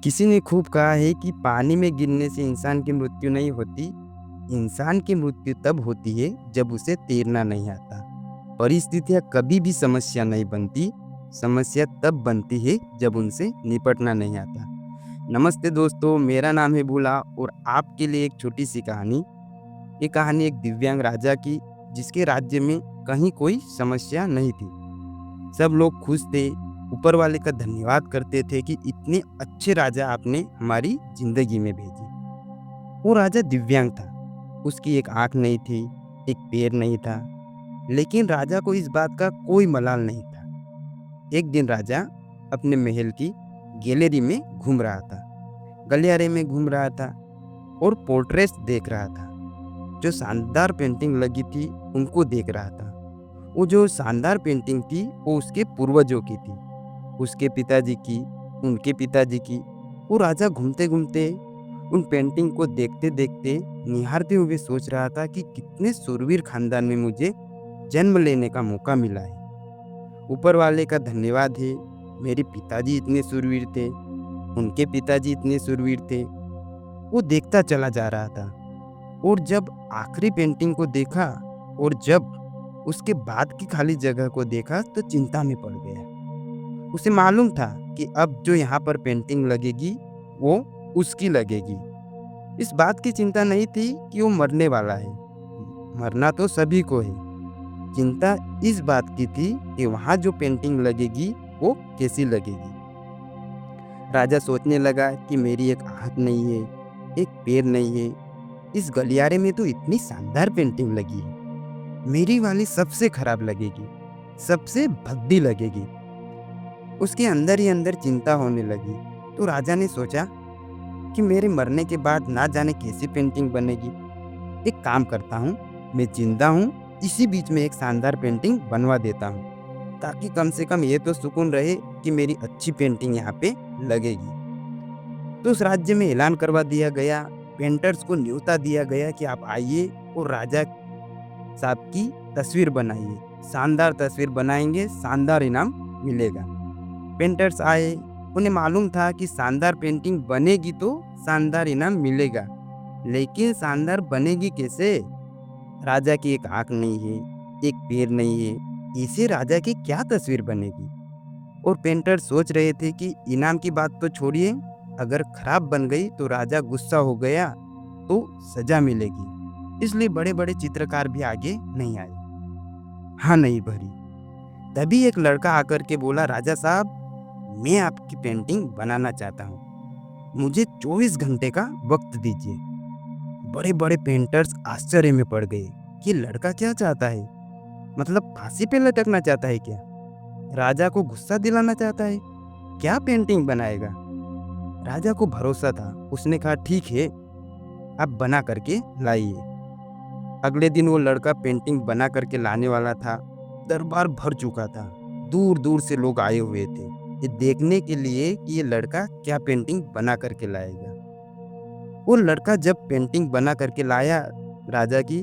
किसी ने खूब कहा है कि पानी में गिरने से इंसान की मृत्यु नहीं होती। इंसान की मृत्यु तब होती है जब उसे तैरना नहीं आता। परिस्थितियाँ कभी भी समस्या नहीं बनती। समस्या तब बनती है जब उनसे निपटना नहीं आता। नमस्ते दोस्तों, मेरा नाम है भूला और आपके लिए एक छोटी सी कहानी। ये कहानी एक दिव्यांग राजा की, जिसके राज्य में कहीं कोई समस्या नहीं थी। सब लोग खुश थे, ऊपर वाले का धन्यवाद करते थे कि इतने अच्छे राजा आपने हमारी जिंदगी में भेजे। वो राजा दिव्यांग था। उसकी एक आंख नहीं थी, एक पैर नहीं था, लेकिन राजा को इस बात का कोई मलाल नहीं था। एक दिन राजा अपने महल की गैलरी में घूम रहा था, गलियारे में घूम रहा था और पोर्ट्रेट्स देख रहा था। जो शानदार पेंटिंग लगी थी उनको देख रहा था। वो जो शानदार पेंटिंग थी वो उसके पूर्वजों की थी, उसके पिताजी की, उनके पिताजी की। वो राजा घूमते घूमते उन पेंटिंग को देखते देखते निहारते हुए सोच रहा था कि कितने शूरवीर खानदान में मुझे जन्म लेने का मौका मिला है। ऊपर वाले का धन्यवाद है, मेरे पिताजी इतने शूरवीर थे, उनके पिताजी इतने शूरवीर थे। वो देखता चला जा रहा था और जब आखिरी पेंटिंग को देखा और जब उसके बाद की खाली जगह को देखा तो चिंता में पड़ गया। उसे मालूम था कि अब जो यहाँ पर पेंटिंग लगेगी वो उसकी लगेगी। इस बात की चिंता नहीं थी कि वो मरने वाला है, मरना तो सभी को है। चिंता इस बात की थी कि वहाँ जो पेंटिंग लगेगी वो कैसी लगेगी। राजा सोचने लगा कि मेरी एक आँख नहीं है, एक पैर नहीं है, इस गलियारे में तो इतनी शानदार पेंटिंग लगी है, मेरी वाली सबसे खराब लगेगी, सबसे भद्दी लगेगी। उसके अंदर ही अंदर चिंता होने लगी। तो राजा ने सोचा कि मेरे मरने के बाद ना जाने कैसी पेंटिंग बनेगी। एक काम करता हूँ, मैं जिंदा हूँ, इसी बीच में एक शानदार पेंटिंग बनवा देता हूँ, ताकि कम से कम ये तो सुकून रहे कि मेरी अच्छी पेंटिंग यहाँ पे लगेगी। तो उस राज्य में ऐलान करवा दिया गया, पेंटर्स को न्योता दिया गया कि आप आइए और राजा साहब की तस्वीर बनाइए। शानदार तस्वीर बनाएंगे, शानदार इनाम मिलेगा। पेंटर्स आए, उन्हें मालूम था कि शानदार पेंटिंग बनेगी तो शानदार इनाम मिलेगा, लेकिन शानदार बनेगी कैसे? राजा की एक आंख नहीं है, एक पैर नहीं है, इसे राजा की क्या तस्वीर बनेगी? और पेंटर सोच रहे थे कि इनाम की बात तो छोड़िए, अगर खराब बन गई तो राजा गुस्सा हो गया तो सजा मिलेगी। इसलिए बड़े बड़े चित्रकार भी आगे नहीं आए, हाँ नहीं भरी। तभी एक लड़का आकर के बोला, राजा साहब, मैं आपकी पेंटिंग बनाना चाहता हूँ, मुझे 24 घंटे का वक्त दीजिए। बड़े बड़े पेंटर्स आश्चर्य में पड़ गए कि लड़का क्या चाहता है, मतलब फांसी पे लटकना चाहता है क्या? राजा को गुस्सा दिलाना चाहता है? क्या पेंटिंग बनाएगा? राजा को भरोसा था, उसने कहा ठीक है, आप बना करके लाइए। अगले दिन वो लड़का पेंटिंग बना करके लाने वाला था। दरबार भर चुका था, दूर दूर से लोग आए हुए थे ये देखने के लिए कि ये लड़का क्या पेंटिंग बना करके लाएगा। वो लड़का जब पेंटिंग बना करके लाया राजा की,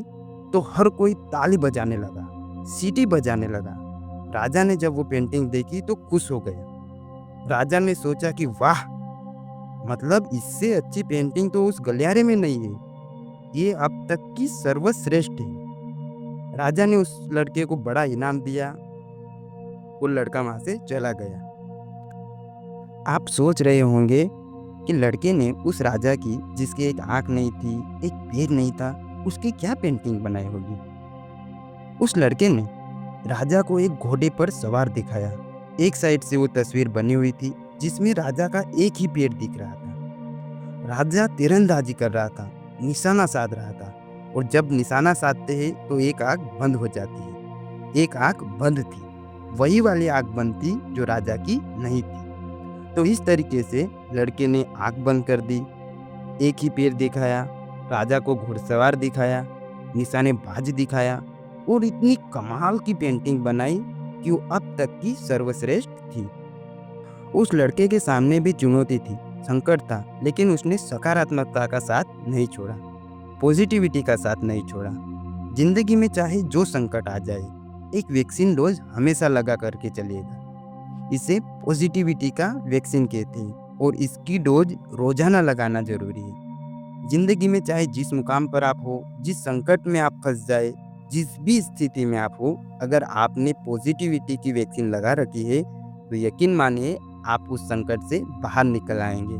तो हर कोई ताली बजाने लगा, सीटी बजाने लगा। राजा ने जब वो पेंटिंग देखी तो खुश हो गया। राजा ने सोचा कि वाह, मतलब इससे अच्छी पेंटिंग तो उस गलियारे में नहीं है, ये अब तक की सर्वश्रेष्ठ है। राजा ने उस लड़के को बड़ा इनाम दिया। वो लड़का वहां से चला गया। आप सोच रहे होंगे कि लड़के ने उस राजा की, जिसकी एक आंख नहीं थी, एक पैर नहीं था, उसकी क्या पेंटिंग बनाई होगी। उस लड़के ने राजा को एक घोड़े पर सवार दिखाया। एक साइड से वो तस्वीर बनी हुई थी जिसमें राजा का एक ही पैर दिख रहा था। राजा तीरंदाजी कर रहा था, निशाना साध रहा था, और जब निशाना साधते हैं तो एक आंख बंद हो जाती है। एक आंख बंद थी, वही वाली आंख बंद थी जो राजा की नहीं थी। तो इस तरीके से लड़के ने आंख बंद कर दी, एक ही पैर दिखाया, राजा को घुड़सवार दिखाया, निशानेबाज दिखाया और इतनी कमाल की पेंटिंग बनाई कि वो अब तक की सर्वश्रेष्ठ थी। उस लड़के के सामने भी चुनौती थी, संकट था, लेकिन उसने सकारात्मकता का साथ नहीं छोड़ा, पॉजिटिविटी का साथ नहीं छोड़ा। जिंदगी में चाहे जो संकट आ जाए, एक वैक्सीन डोज हमेशा लगा करके चलिएगा। इसे पॉजिटिविटी का वैक्सीन कहते हैं। और इसकी डोज रोजाना लगाना जरूरी है। जिंदगी में चाहे जिस मुकाम पर आप हो, जिस संकट में आप फंस जाए, जिस भी स्थिति में आप हो, अगर आपने पॉजिटिविटी की वैक्सीन लगा रखी है तो यकीन मानिए आप उस संकट से बाहर निकल आएंगे।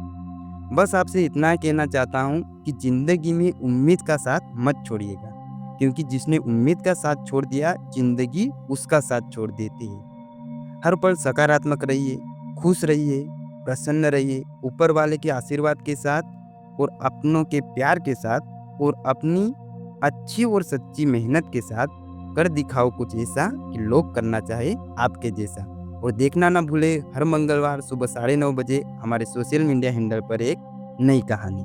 बस आपसे इतना कहना चाहता हूँ कि जिंदगी में उम्मीद का साथ मत छोड़िएगा, क्योंकि जिसने उम्मीद का साथ छोड़ दिया जिंदगी उसका साथ छोड़ देती है। हर पल सकारात्मक रहिए, खुश रहिए, प्रसन्न रहिए, ऊपर वाले के आशीर्वाद के साथ और अपनों के प्यार के साथ और अपनी अच्छी और सच्ची मेहनत के साथ कर दिखाओ कुछ ऐसा कि लोग करना चाहे आपके जैसा। और देखना ना भूले हर मंगलवार सुबह 9:30 बजे हमारे सोशल मीडिया हैंडल पर एक नई कहानी।